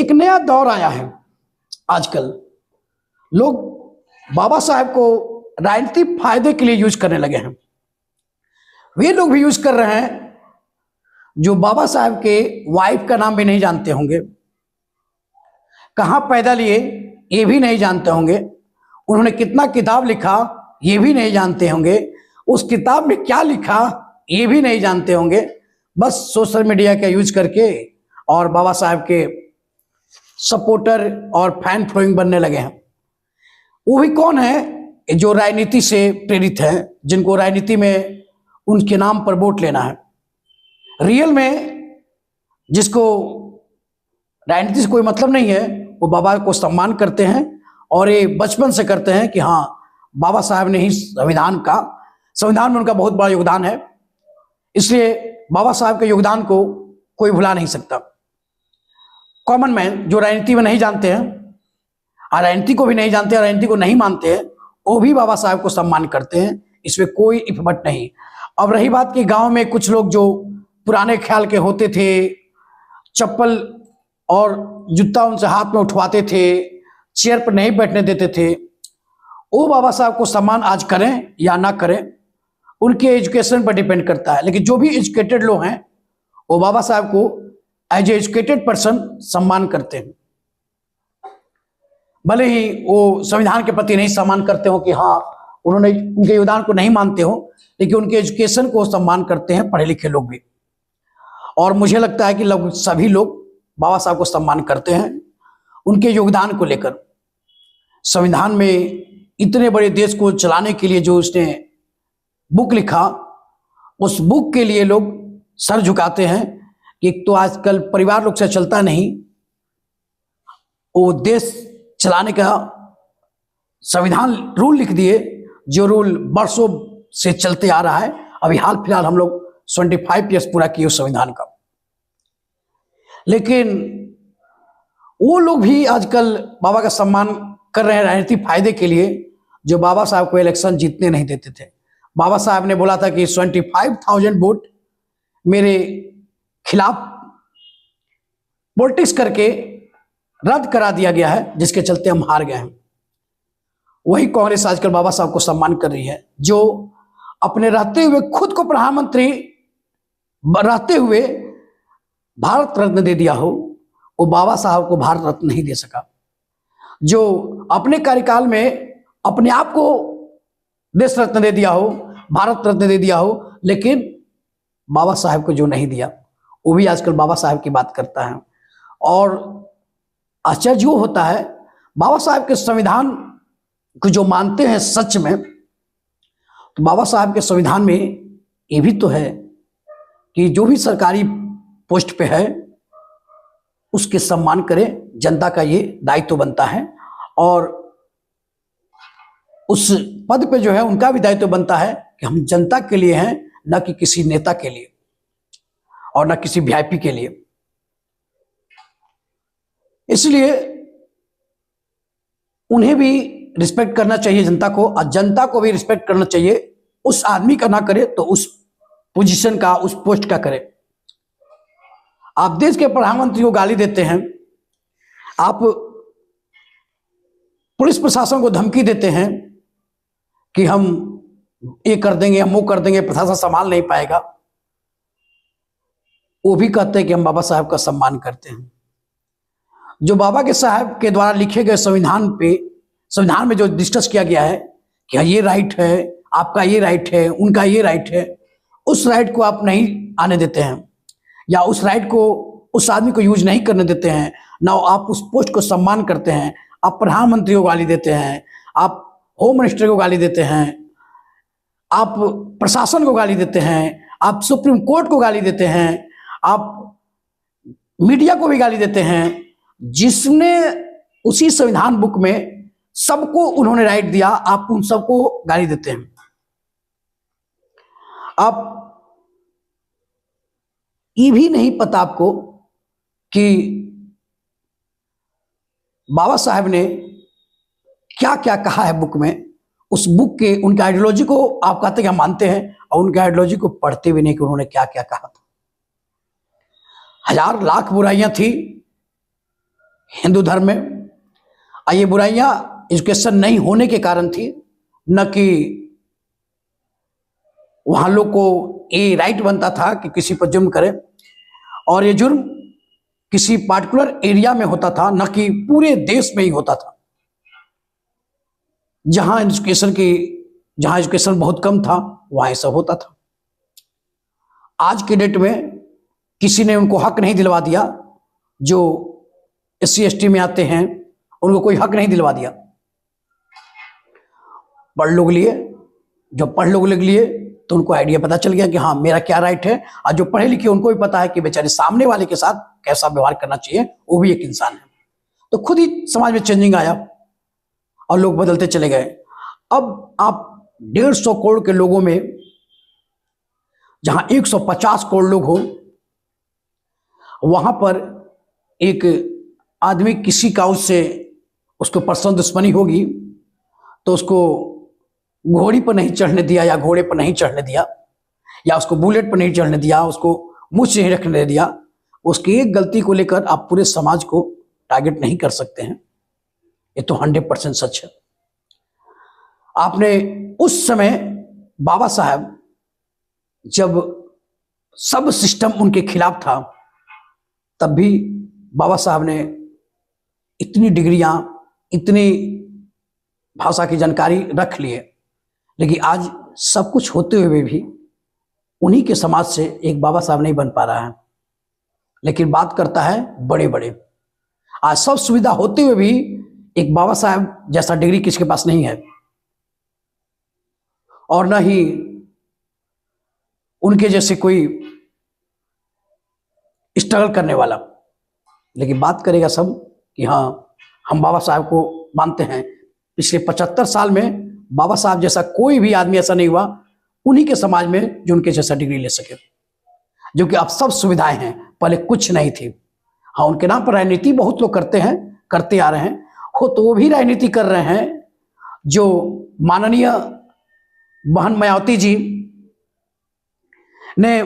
एक नया दौर आया है आजकल। लोग बाबा साहेब को राजनीतिक फायदे के लिए यूज करने लगे हैं। वे लोग भी यूज कर रहे हैं जो बाबा साहेब के वाइफ का नाम भी नहीं जानते होंगे, कहाँ पैदा लिए ये भी नहीं जानते होंगे, उन्होंने कितना किताब लिखा ये भी नहीं जानते होंगे, उस किताब में क्या लिखा ये भी नहीं जानते होंगे। बस सोशल मीडिया का यूज करके और बाबा साहेब के सपोर्टर और फैन फॉलोइंग बनने लगे हैं। वो भी कौन है? जो राजनीति से प्रेरित हैं, जिनको राजनीति में उनके नाम पर वोट लेना है। रियल में जिसको राजनीति से कोई मतलब नहीं है, वो बाबा को सम्मान करते हैं और ये बचपन से करते हैं कि हाँ, बाबा साहब ने ही संविधान में उनका बहुत बड़ा योगदान है, इसलिए बाबा साहब के योगदान को कोई भुला नहीं सकता। कॉमन मैन जो राजनीति में नहीं जानते हैं और राजनीति को भी नहीं जानते और राजनीति को नहीं मानते हैं, वो भी बाबा साहब को सम्मान करते हैं, इसमें कोई इफबट नहीं। अब रही बात कि गांव में कुछ लोग जो पुराने ख्याल के होते थे, चप्पल और जूता उनसे हाथ में उठवाते थे, चेयर पर नहीं बैठने देते थे, वो बाबा साहब को सम्मान आज करें या ना करें, उनके एजुकेशन पर डिपेंड करता है। लेकिन जो भी एजुकेटेड लोग हैं वो बाबा साहब को एज ए एजुकेटेड पर्सन सम्मान करते हैं। भले ही वो संविधान के प्रति नहीं सम्मान करते हो कि हाँ उन्होंने उनके योगदान को नहीं मानते हो, लेकिन उनके एजुकेशन को सम्मान करते हैं पढ़े लिखे लोग भी। और मुझे लगता है कि लगभग सभी लोग बाबा साहब को सम्मान करते हैं उनके योगदान को लेकर। संविधान में इतने बड़े देश को चलाने के लिए जो उसने बुक लिखा, उस बुक के लिए लोग सर झुकाते हैं कि एक तो आजकल परिवार लोग से चलता नहीं, वो देश चलाने का संविधान रूल लिख दिए, जो रूल बरसों से चलते आ रहा है। अभी हाल फिलहाल हम लोग 25 ईयर्स पूरा किए उस संविधान का। लेकिन वो लोग भी आजकल बाबा का सम्मान कर रहे हैं राजनीतिक फायदे के लिए, जो बाबा साहब को इलेक्शन जीतने नहीं देते थे। बाबा साहब ने बोला था कि 25,000 वोट मेरे खिलाफ पॉलिटिक्स करके रद्द करा दिया गया है, जिसके चलते हम हार गए हैं। वही कांग्रेस आजकल बाबा साहब को सम्मान कर रही है, जो अपने रहते हुए खुद को प्रधानमंत्री रहते हुए भारत रत्न दे दिया हो, वो बाबा साहब को भारत रत्न नहीं दे सका। जो अपने कार्यकाल में अपने आप को देश रत्न दे दिया हो, भारत रत्न दे दिया हो, लेकिन बाबा साहब को जो नहीं दिया, वो भी आजकल बाबा साहब की बात करता है। और आश्चर्य वो होता है, बाबा साहब के संविधान को जो मानते हैं सच में, तो बाबा साहब के संविधान में ये भी तो है कि जो भी सरकारी पोस्ट पे है उसके सम्मान करें, जनता का ये दायित्व बनता है। और उस पद पे जो है उनका भी दायित्व बनता है कि हम जनता के लिए हैं, न कि किसी नेता के लिए और न किसी वीआईपी के लिए। इसलिए उन्हें भी रिस्पेक्ट करना चाहिए जनता को, और जनता को भी रिस्पेक्ट करना चाहिए। उस आदमी का ना करे तो उस पोजीशन का, उस पोस्ट का करे। आप देश के प्रधानमंत्री को गाली देते हैं, आप पुलिस प्रशासन को धमकी देते हैं कि हम ये कर देंगे, हम वो कर देंगे, प्रशासन संभाल नहीं पाएगा। वो भी कहते हैं कि हम बाबा साहब का सम्मान करते हैं। जो बाबा के साहब के द्वारा लिखे गए संविधान में जो डिस्कस किया गया है कि ये राइट है, आपका ये राइट है, उनका ये राइट है, उस राइट को आप नहीं आने देते हैं, या उस राइट को उस आदमी को यूज नहीं करने देते हैं। ना आप उस पोस्ट को सम्मान करते हैं, आप प्रधानमंत्री को गाली देते हैं, आप होम मिनिस्टर को गाली देते हैं, आप प्रशासन को गाली देते हैं, आप सुप्रीम कोर्ट को गाली देते हैं, आप मीडिया को भी गाली देते हैं, जिसने उसी संविधान बुक में सबको उन्होंने राइट दिया, आप उन सबको गाली देते हैं। आप ये भी नहीं पता आपको कि बाबा साहब ने क्या क्या कहा है बुक में। उस बुक के उनके आइडियोलॉजी को आप कहते हैं कि हम मानते हैं, और उनके आइडियोलॉजी को पढ़ते भी नहीं कि उन्होंने क्या क्या कहा था। हजार लाख बुराइयां थी, हिंदू धर्म में। ये बुराइयां एजुकेशन नहीं होने के कारण थी, न कि वहां लोग को ये राइट बनता था कि किसी पर जुर्म करे, और ये जुर्म किसी पार्टिकुलर एरिया में होता था, न कि पूरे देश में ही होता था। जहां एजुकेशन बहुत कम था वहां ये सब होता था। आज के डेट में किसी ने उनको हक नहीं दिलवा दिया, जो SC ST में आते हैं उनको कोई हक नहीं दिलवा दिया। पढ़ लोग लिए, जो पढ़ लोग लिए तो उनको आइडिया पता चल गया कि हाँ मेरा क्या राइट है, और जो पढ़े लिखे उनको भी पता है कि बेचारे सामने वाले के साथ कैसा व्यवहार करना चाहिए, वो भी एक इंसान है। तो खुद ही समाज में चेंजिंग आया और लोग बदलते चले गए। अब आप 150 करोड़ के लोगों में जहां 150 करोड़ लोग हो, वहां पर एक आदमी किसी का उसको पर्सनल दुश्मनी होगी तो उसको घोड़ी पर नहीं चढ़ने दिया, या घोड़े पर नहीं चढ़ने दिया, या उसको बुलेट पर नहीं चढ़ने दिया, उसको मुझ नहीं रखने दिया। उसकी एक गलती को लेकर आप पूरे समाज को टारगेट नहीं कर सकते हैं। ये तो 100% सच है। आपने उस समय बाबा साहब, जब सब सिस्टम उनके खिलाफ था, तब भी बाबा साहब ने इतनी डिग्रियां, इतनी भाषा की जानकारी रख लिए, लेकिन आज सब कुछ होते हुए भी उन्हीं के समाज से एक बाबा साहब नहीं बन पा रहा है। लेकिन बात करता है बड़े बड़े। आज सब सुविधा होते हुए भी एक बाबा साहब जैसा डिग्री किसके पास नहीं है, और न ही उनके जैसे कोई स्ट्रगल करने वाला। लेकिन बात करेगा सब कि हाँ हम बाबा साहब को मानते हैं। पिछले 75 साल में बाबा साहब जैसा कोई भी आदमी ऐसा नहीं हुआ उन्हीं के समाज में जो उनके जैसा डिग्री ले सके, जो कि अब सब सुविधाएं हैं, पहले कुछ नहीं थी। हाँ, उनके नाम पर राजनीति बहुत लोग करते हैं, करते आ रहे हैं। हो तो वो भी राजनीति कर रहे हैं जो माननीय बहन मायावती जी ने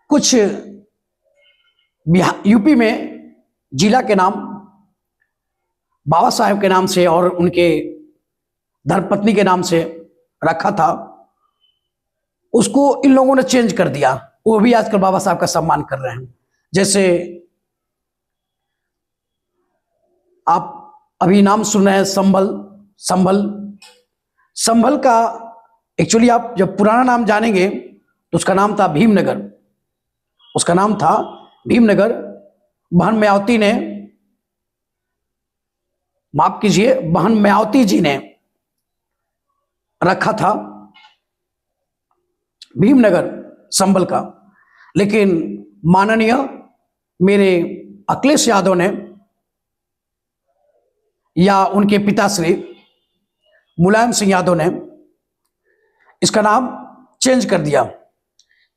कुछ यूपी में जिला के नाम बाबा साहेब के नाम से और उनके धर्मपत्नी के नाम से रखा था, उसको इन लोगों ने चेंज कर दिया। वो भी आजकल बाबा साहब का सम्मान कर रहे हैं। जैसे आप अभी नाम सुन रहे हैं संभल का एक्चुअली आप जब पुराना नाम जानेंगे तो उसका नाम था भीमनगर। उसका नाम था भीमनगर। बहन मायावती ने, माफ कीजिए, बहन मायावती जी ने रखा था भीमनगर संभल का। लेकिन माननीय मेरे अखिलेश यादव ने या उनके पिताश्री मुलायम सिंह यादव ने इसका नाम चेंज कर दिया।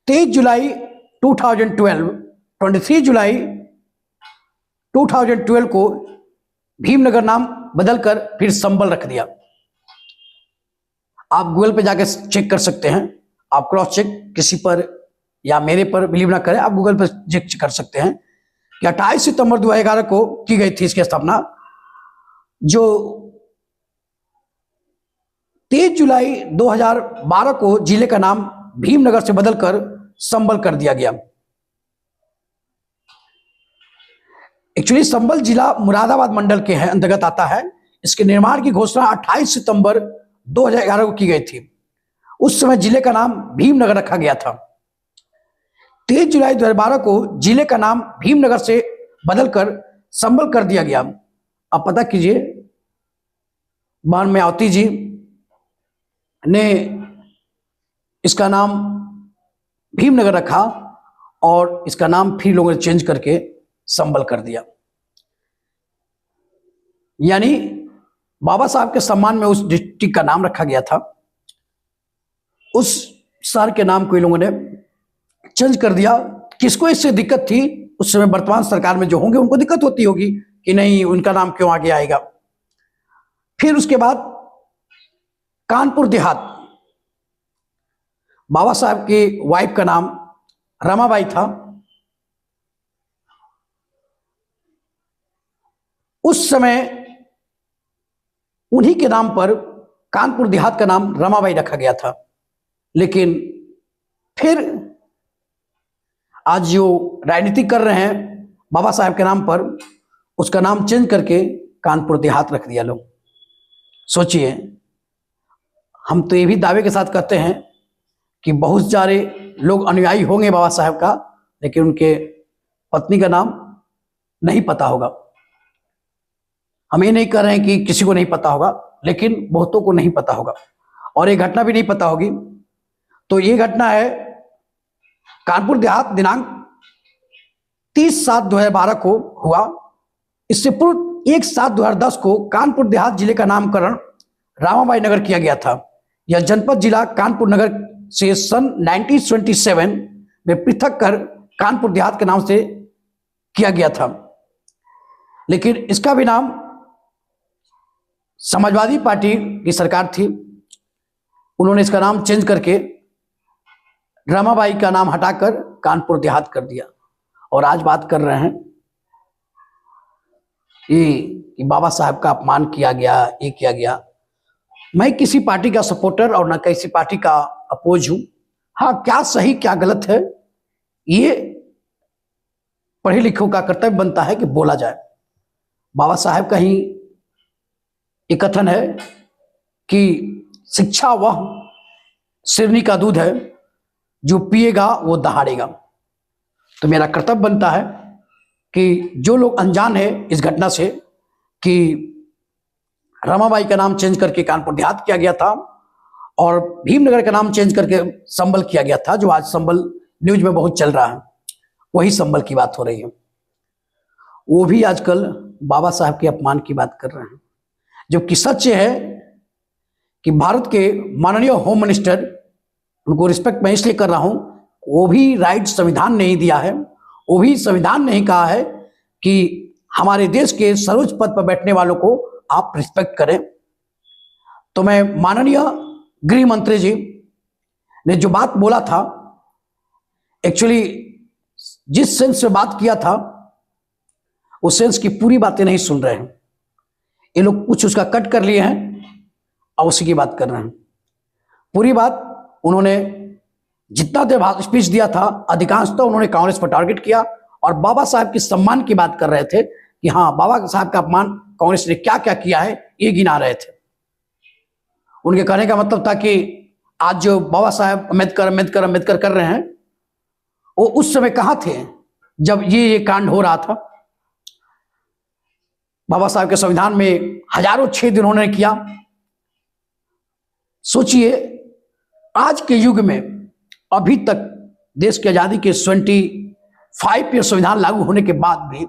23 जुलाई 2012 को भीमनगर नाम बदलकर फिर संभल रख दिया। आप गूगल पे जाकर चेक कर सकते हैं। आप क्रॉस चेक किसी पर या मेरे पर बिलीव ना करें, आप गूगल पर चेक कर सकते हैं कि 28 सितंबर 2011 को की गई थी इसकी स्थापना, जो 23 जुलाई 2012 को जिले का नाम भीमनगर से बदलकर संभल कर दिया गया। एक्चुअली संभल जिला मुरादाबाद मंडल के अंतर्गत आता है। इसके निर्माण की घोषणा 28 सितंबर 2011 को की गई थी। उस समय जिले का नाम भीमनगर रखा गया था। 23 जुलाई 2012 को जिले का नाम भीमनगर से बदलकर संभल कर दिया गया। अब पता कीजिए, बहन मायावती जी ने इसका नाम भीमनगर रखा और इसका नाम फिर लोगों ने चेंज करके संभल कर दिया। यानी बाबा साहब के सम्मान में उस डिस्ट्रिक्ट का नाम रखा गया था, उस शहर के नाम को इन लोगों ने चेंज कर दिया। किसको इससे दिक्कत थी? उस समय वर्तमान सरकार में जो होंगे उनको दिक्कत होती होगी कि नहीं उनका नाम क्यों आगे आएगा। फिर उसके बाद कानपुर देहात, बाबा साहब की वाइफ का नाम रमाबाई था। उस समय उन्हीं के नाम पर कानपुर देहात का नाम रमाबाई रखा गया था। लेकिन फिर आज जो राजनीति कर रहे हैं बाबा साहेब के नाम पर, उसका नाम चेंज करके कानपुर देहात रख दिया लोग। सोचिए, हम तो ये भी दावे के साथ कहते हैं कि बहुत सारे लोग अनुयायी होंगे बाबा साहेब का, लेकिन उनके पत्नी का नाम नहीं पता होगा। हम ये नहीं कह रहे हैं कि किसी को नहीं पता होगा, लेकिन बहुतों को नहीं पता होगा और ये घटना भी नहीं पता होगी। तो ये घटना है कानपुर देहात दिनांक 30/7/2012 को हुआ। इससे पूर्व 1/7/2010 को कानपुर देहात जिले का नामकरण रामाबाई नगर किया गया था। यह जनपद जिला कानपुर नगर से सन 1927 में पृथक कर कानपुर देहात के नाम से किया गया था। लेकिन इसका भी नाम समाजवादी पार्टी की सरकार थी, उन्होंने इसका नाम चेंज करके रमाबाई का नाम हटाकर कानपुर देहात कर दिया। और आज बात कर रहे हैं कि बाबा साहब का अपमान किया गया, ये किया गया। मैं किसी पार्टी का सपोर्टर और न किसी पार्टी का अपोज हूं। हाँ, क्या सही क्या गलत है, ये पढ़े लिखों का कर्तव्य बनता है कि बोला जाए। बाबा साहब का ही एक कथन है कि शिक्षा वह सिरनी का दूध है, जो पिएगा वो दहाड़ेगा। तो मेरा कर्तव्य बनता है कि जो लोग अनजान है इस घटना से कि रमाबाई का नाम चेंज करके कानपुर देहात किया गया था और भीमनगर का नाम चेंज करके संबल किया गया था, जो आज संबल न्यूज में बहुत चल रहा है, वही संबल की बात हो रही है। वो भी आजकल बाबा साहब के अपमान की बात कर रहे हैं, जबकि सच है कि भारत के माननीय होम मिनिस्टर, उनको रिस्पेक्ट मैं इसलिए कर रहा हूं, वो भी राइट संविधान नहीं दिया है, वो भी संविधान नहीं कहा है कि हमारे देश के सर्वोच्च पद पर बैठने वालों को आप रिस्पेक्ट करें। तो मैं माननीय गृह मंत्री जी ने जो बात बोला था, एक्चुअली जिस सेंस से बात किया था उस सेंस की पूरी बातें नहीं सुन रहे हैं ये लोग, कुछ उसका कट कर लिए हैं और उसी की बात कर रहे हैं। पूरी बात उन्होंने जितना देर स्पीच दिया था अधिकांशतः उन्होंने कांग्रेस पर टारगेट किया और बाबा साहब के सम्मान की बात कर रहे थे कि हाँ, बाबा साहब का अपमान कांग्रेस ने क्या क्या किया है ये गिना रहे थे। उनके कहने का मतलब था कि आज जो बाबा साहब अम्बेडकर अम्बेडकर अम्बेडकर कर रहे हैं, वो उस समय कहां थे जब ये कांड हो रहा था। बाबा साहब के संविधान में हजारों छेद उन्होंने किया। सोचिए, आज के युग में अभी तक देश की आजादी के 25 ईयर संविधान लागू होने के बाद भी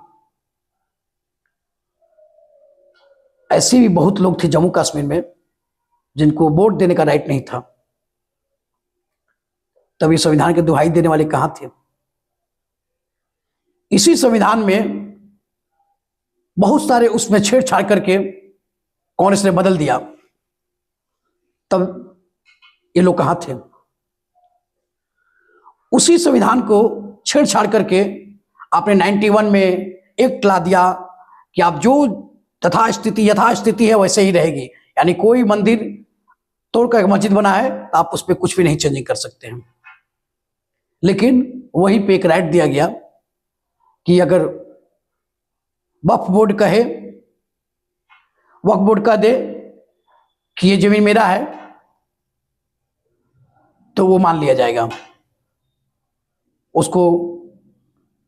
ऐसे भी बहुत लोग थे जम्मू कश्मीर में जिनको वोट देने का राइट नहीं था। तभी संविधान के दुहाई देने वाले कहां थे। इसी संविधान में बहुत सारे उसमें छेड़छाड़ करके कांग्रेस ने बदल दिया, तब ये लोग कहां थे। उसी संविधान को छेड़छाड़ करके आपने 91 में एक्ट ला दिया कि आप जो यथास्थिति है वैसे ही रहेगी, यानी कोई मंदिर तोड़कर मस्जिद बना है तो आप उस पर कुछ भी नहीं चेंजिंग कर सकते हैं। लेकिन वहीं पे एक राइट दिया गया कि अगर वक्फ बोर्ड कहे, वक्फ बोर्ड कह दे कि ये जमीन मेरा है, तो वो मान लिया जाएगा। उसको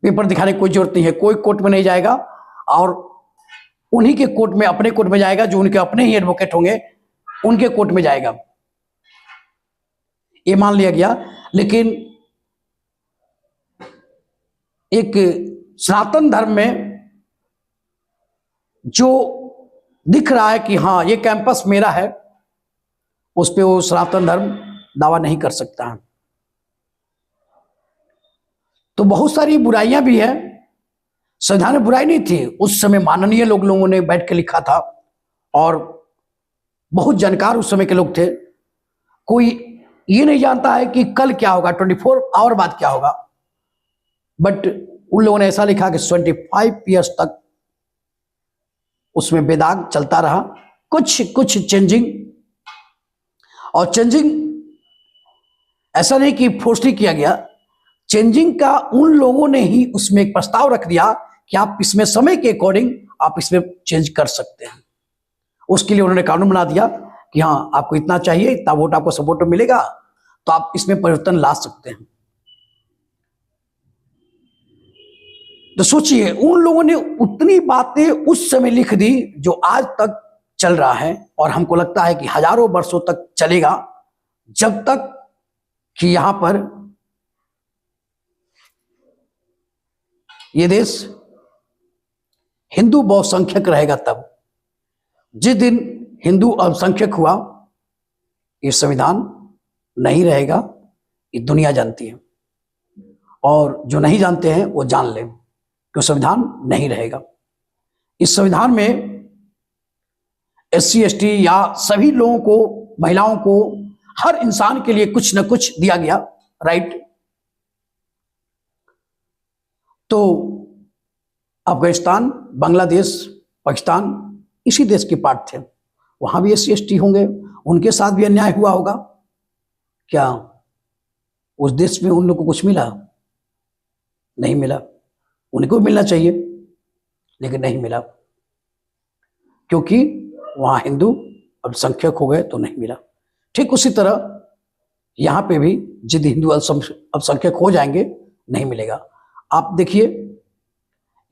पेपर दिखाने की कोई जरूरत नहीं है, कोई कोर्ट में नहीं जाएगा और उन्हीं के कोर्ट में, अपने कोर्ट में जाएगा, जो उनके अपने ही एडवोकेट होंगे उनके कोर्ट में जाएगा। ये मान लिया गया। लेकिन एक सनातन धर्म में जो दिख रहा है कि हाँ ये कैंपस मेरा है, उस पे वो सनातन धर्म दावा नहीं कर सकता है। तो बहुत सारी बुराइयां भी है। संविधान में बुराई नहीं थी, उस समय माननीय लोगों ने बैठ के लिखा था और बहुत जानकार उस समय के लोग थे। कोई ये नहीं जानता है कि कल क्या होगा, 24 आवर बाद क्या होगा, बट उन लोगों ने ऐसा लिखा कि 25 ईयर्स तक उसमें बेदाग चलता रहा, कुछ कुछ चेंजिंग, और चेंजिंग ऐसा नहीं कि फोर्सली किया गया, चेंजिंग का उन लोगों ने ही उसमें एक प्रस्ताव रख दिया कि आप इसमें समय के अकॉर्डिंग आप इसमें चेंज कर सकते हैं। उसके लिए उन्होंने कानून बना दिया कि हाँ, आपको इतना चाहिए, इतना वोट आपको सपोर्ट मिलेगा, तो आप इसमें परिवर्तन ला सकते हैं। तो सोचिए, उन लोगों ने उतनी बातें उस समय लिख दी जो आज तक चल रहा है, और हमको लगता है कि हजारों वर्षों तक चलेगा, जब तक कि यहां पर यह देश हिंदू बहुसंख्यक रहेगा। तब जिस दिन हिंदू अल्पसंख्यक हुआ, ये संविधान नहीं रहेगा, ये दुनिया जानती है, और जो नहीं जानते हैं वो जान लें कि संविधान नहीं रहेगा। इस संविधान में SC ST या सभी लोगों को, महिलाओं को, हर इंसान के लिए कुछ न कुछ दिया गया राइट। तो अफगानिस्तान, बांग्लादेश, पाकिस्तान इसी देश के पार्ट थे, वहां भी SC ST होंगे, उनके साथ भी अन्याय हुआ होगा। क्या उस देश में उन लोगों को कुछ मिला? नहीं मिला। उनको मिलना चाहिए, लेकिन नहीं मिला, क्योंकि वहां हिंदू अल्पसंख्यक हो गए तो नहीं मिला। ठीक उसी तरह यहां पे भी जिद हिंदू अल्पसंख्यक हो जाएंगे, नहीं मिलेगा। आप देखिए,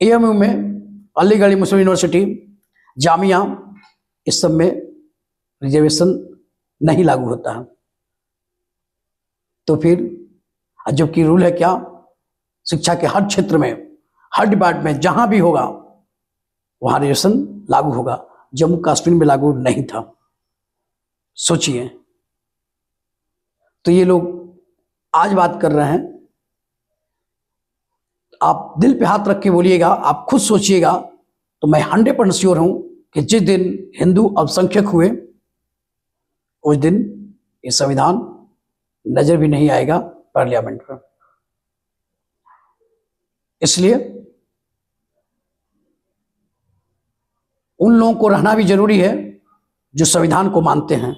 AMU में, अलीगढ़ मुस्लिम यूनिवर्सिटी, जामिया, इस सब में रिजर्वेशन नहीं लागू होता है। तो फिर जबकि रूल है क्या, शिक्षा के हर क्षेत्र में, हर डिपार्टमेंट जहां भी होगा वहां रिजर्वेशन लागू होगा। जम्मू कश्मीर में लागू नहीं था। सोचिए, तो ये लोग आज बात कर रहे हैं। आप दिल पे हाथ रख के बोलिएगा, आप खुद सोचिएगा, तो मैं 100% श्योर हूं कि जिस दिन हिंदू अल्पसंख्यक हुए, उस दिन ये संविधान नजर भी नहीं आएगा पार्लियामेंट पर। इसलिए उन लोगों को रहना भी जरूरी है जो संविधान को मानते हैं।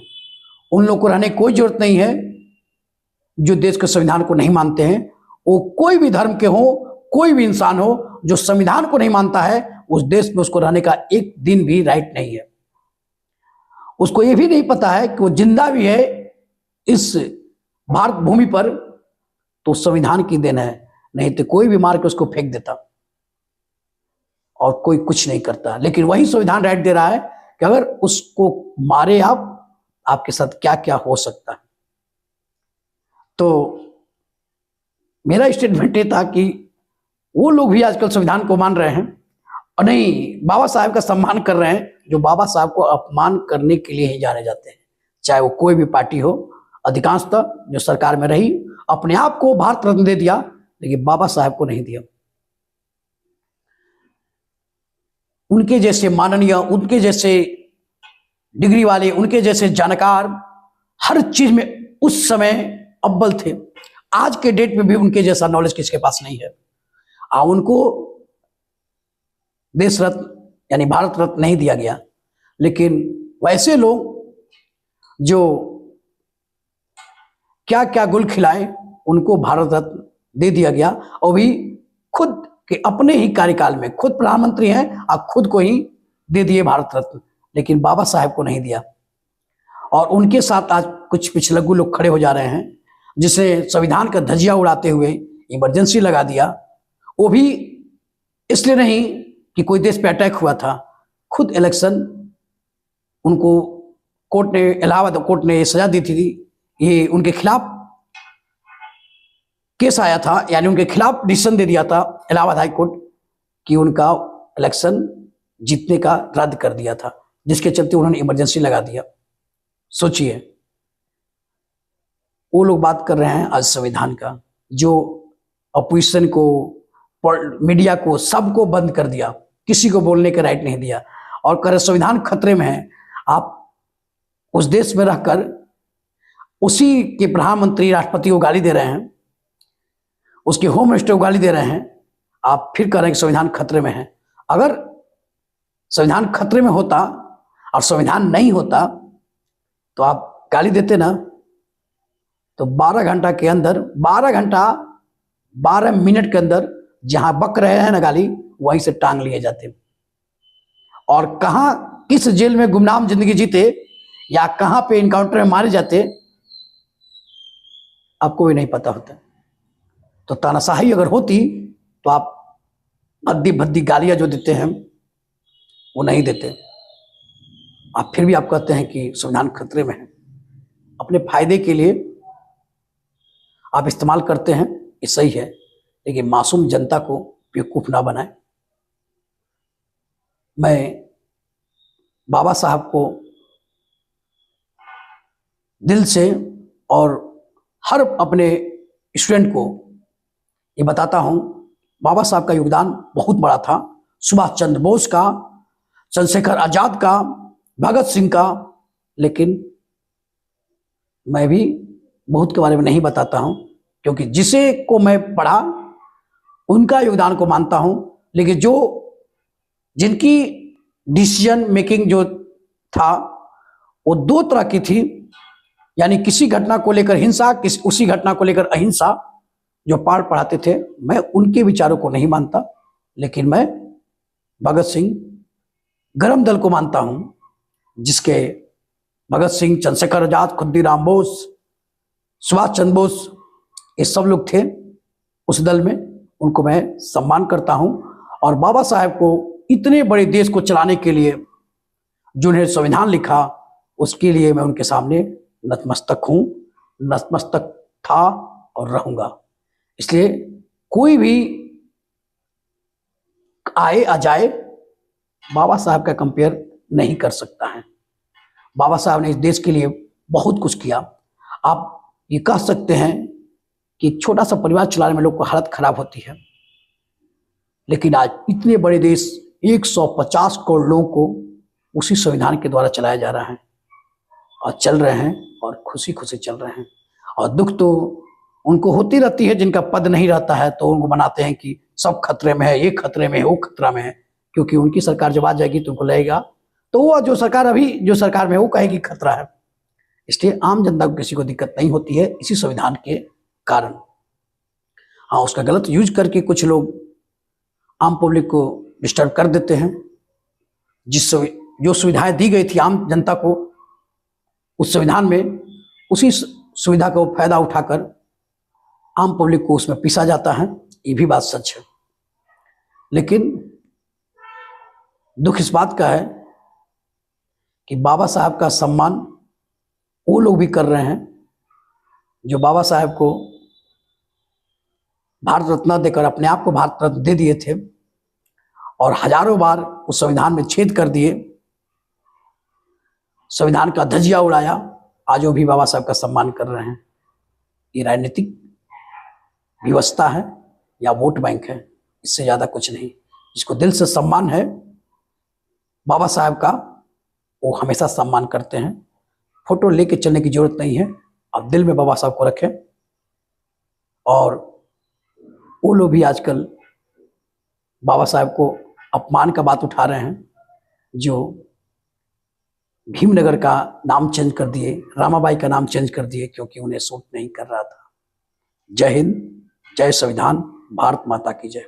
उन लोगों को रहने की कोई जरूरत नहीं है जो देश के संविधान को नहीं मानते हैं। वो कोई भी धर्म के हो, कोई भी इंसान हो, जो संविधान को नहीं मानता है, उस देश में उसको रहने का एक दिन भी राइट नहीं है। उसको ये भी नहीं पता है कि वो जिंदा भी है इस भारत भूमि पर तो संविधान की देन है, नहीं तो कोई भी मार के उसको फेंक देता और कोई कुछ नहीं करता। लेकिन वही संविधान राइट दे रहा है कि अगर उसको मारे आप, आपके साथ क्या क्या हो सकता है। तो मेरा स्टेटमेंट ये था कि वो लोग भी आजकल संविधान को मान रहे हैं और नहीं, बाबा साहब का सम्मान कर रहे हैं, जो बाबा साहब को अपमान करने के लिए ही जाने जाते हैं, चाहे वो कोई भी पार्टी हो। अधिकांशतः जो सरकार में रही, अपने आप को भारत रत्न दे दिया, लेकिन बाबा साहब को नहीं दिया। उनके जैसे माननीय, उनके जैसे डिग्री वाले, उनके जैसे जानकार हर चीज में उस समय अव्वल थे। आज के डेट में भी उनके जैसा नॉलेज किसके पास नहीं है। उनको देश रत्न यानी भारत रत्न नहीं दिया गया, लेकिन वैसे लोग जो क्या क्या गुल खिलाए, उनको भारत रत्न दे दिया गया। और भी खुद के अपने ही कार्यकाल में खुद प्रधानमंत्री हैं, आप खुद को ही दे दिए भारत रत्न, लेकिन बाबा साहब को नहीं दिया। और उनके साथ आज कुछ पिछलग्गू लोग खड़े हो जा रहे हैं, जिसे संविधान का धज्जियां उड़ाते हुए इमरजेंसी लगा दिया। वो भी इसलिए नहीं कि कोई देश पे अटैक हुआ था, खुद इलेक्शन उनको कोर्ट ने, इलाहाबाद कोर्ट ने सजा दी थी, ये उनके खिलाफ केस आया था, यानी उनके खिलाफ डिसीजन दे दिया था इलाहाबाद हाई कोर्ट कि उनका इलेक्शन जीतने का रद्द कर दिया था, जिसके चलते उन्होंने इमरजेंसी लगा दिया। सोचिए, वो लोग बात कर रहे हैं आज संविधान का, जो अपोजिशन को, मीडिया को, सबको बंद कर दिया, किसी को बोलने का राइट नहीं दिया, और कह रहे संविधान खतरे में है। आप उस देश में रहकर उसी के प्रधानमंत्री, राष्ट्रपति को गाली दे रहे हैं, उसके होम मिनिस्टर को गाली दे रहे हैं, आप फिर कह रहे हैं कि संविधान खतरे में है। अगर संविधान खतरे में होता और संविधान नहीं होता तो आप गाली देते ना, तो 12 घंटा के अंदर, 12 घंटा 12 मिनट के अंदर जहां बक रहे हैं ना गाली, वहीं से टांग लिए जाते। और कहां किस जेल में गुमनाम जिंदगी जीते या कहां पे इनकाउंटर में मारे जाते आपको भी नहीं पता होता। तो तानाशाही अगर होती तो आप भद्दी भद्दी गालियां जो देते हैं वो नहीं देते। आप फिर भी आप कहते हैं कि संविधान खतरे में है, अपने फायदे के लिए आप इस्तेमाल करते हैं, ये सही है, लेकिन मासूम जनता को बेवकूफ ना बनाए। मैं बाबा साहब को दिल से और हर अपने स्टूडेंट को ये बताता हूं, बाबा साहब का योगदान बहुत बड़ा था। सुभाष चंद्र बोस का, चंद्रशेखर आजाद का, भगत सिंह का, लेकिन मैं भी बहुत के बारे में नहीं बताता हूं क्योंकि जिसे को मैं पढ़ा उनका योगदान को मानता हूं, लेकिन जो जिनकी डिसीजन मेकिंग जो था वो दो तरह की थी, यानी किसी घटना को लेकर हिंसा, उसी घटना को लेकर अहिंसा, जो पाठ पढ़ाते थे, मैं उनके विचारों को नहीं मानता, लेकिन मैं भगत सिंह गरम दल को मानता हूं, जिसके भगत सिंह, चंद्रशेखर आजाद, खुद्दीराम बोस, सुभाष चंद्र बोस, ये सब लोग थे उस दल में, उनको मैं सम्मान करता हूं। और बाबा साहब को इतने बड़े देश को चलाने के लिए जिन्होंने संविधान लिखा, उसके लिए मैं उनके सामने नतमस्तक हूं, नतमस्तक था और रहूंगा। इसलिए कोई भी आए आ जाए, बाबा साहब का कंपेयर नहीं कर सकता है। बाबा साहब ने इस देश के लिए बहुत कुछ किया। आप ये कह सकते हैं कि एक छोटा सा परिवार चलाने में लोग को हालत खराब होती है, लेकिन आज इतने बड़े देश 150 करोड़ लोगों को उसी संविधान के द्वारा चलाया जा रहा है और चल रहे हैं और खुशी खुशी चल रहे हैं। और दुख तो उनको होती रहती है जिनका पद नहीं रहता है, तो उनको बनाते हैं कि सब खतरे में है, ये खतरे में है, वो खतरा में है, क्योंकि उनकी सरकार जब आ जाएगी तो उनको लगेगा, तो वो जो सरकार अभी जो सरकार में वो कहेगी खतरा है। इसलिए आम जनता को किसी को दिक्कत नहीं होती है इसी संविधान के कारण। हाँ, उसका गलत यूज करके कुछ लोग आम पब्लिक को डिस्टर्ब कर देते हैं। जो सुविधाएं दी गई थी आम जनता को उस संविधान में, उसी सुविधा का फायदा उठाकर आम पब्लिक को उसमें पीसा जाता है, ये भी बात सच है। लेकिन दुख इस बात का है कि बाबा साहब का सम्मान वो लोग भी कर रहे हैं जो बाबा साहब को भारत रत्न देकर अपने आप को भारत रत्न दे दिए थे और हजारों बार उस संविधान में छेद कर दिए, संविधान का धज्जिया उड़ाया। आज वो भी बाबा साहब का सम्मान कर रहे हैं। ये राजनीतिक व्यवस्था है या वोट बैंक है, इससे ज्यादा कुछ नहीं। जिसको दिल से सम्मान है बाबा साहब का, वो हमेशा सम्मान करते हैं। फोटो लेके चलने की जरूरत नहीं है, आप दिल में बाबा साहब को रखें। और वो लोग भी आजकल बाबा साहब को अपमान का बात उठा रहे हैं, जो भीमनगर का नाम चेंज कर दिए, रामाबाई का नाम चेंज कर दिए क्योंकि उन्हें सूट नहीं कर रहा था। जय हिंद, जय संविधान, भारत माता की जय।